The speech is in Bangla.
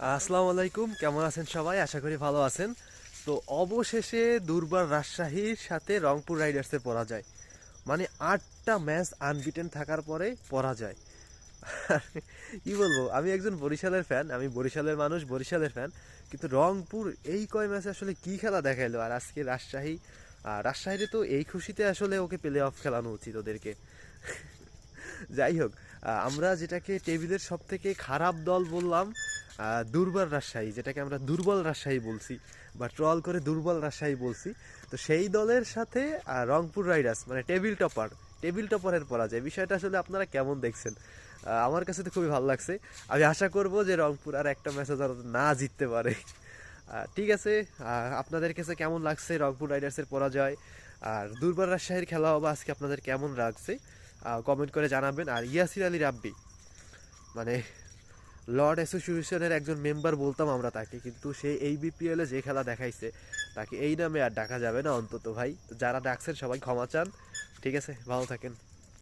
আসসালামু আলাইকুম, কেমন আছেন সবাই? আশা করি ভালো আছেন। তো অবশেষে দুর্বার রাজশাহীর সাথে রংপুর রাইডার্সের পরাজয়, মানে 8টা ম্যাচ আনবিটেন থাকার পরে পরাজয়। কি বলবো, আমি একজন বরিশালের ফ্যান, আমি বরিশালের মানুষ, বরিশালের ফ্যান, কিন্তু রংপুর এই কয় ম্যাচে আসলে কি খেলা দেখাইলো। আর আজকে রাজশাহীতে তো এই খুশিতে আসলে ওকে প্লে অফ খেলানো উচিত ওদেরকে। যাই হোক, আমরা যেটাকে টেবিলের সব থেকে খারাপ দল বললাম, দুর্বল রাজশাহী, যেটাকে আমরা দুর্বল রাজশাহী বলছি বা ট্রল করে দুর্বল রাজশাহী বলছি, তো সেই দলের সাথে রংপুর রাইডার্স মানে টেবিল টপারের পরাজয়, বিষয়টা আসলে আপনারা কেমন দেখছেন? আমার কাছে তো খুবই ভালো লাগছে। আমি আশা করব যে রংপুর আর একটা ম্যাচে যেন না জিততে পারে। ঠিক আছে, আপনাদের কাছে কেমন লাগছে রংপুর রাইডার্সের পরাজয় আর দুর্বল রাজশাহীর খেলা হবে আজকে, আপনাদের কেমন লাগছে কমেন্ট করে জানাবেন। আর ইয়াসির আলী রাব্বি, মানে লর্ড অ্যাসোসিয়েশনের একজন মেম্বার বলতাম আমরা তাকে, কিন্তু সে এই বিপিএলে যে খেলা দেখাইছে তাকে এই নামে আর ডাকা যাবে না অন্তত ভাই। যারা ডাকছেন সবাই ক্ষমা চান। ঠিক আছে, ভালো থাকেন।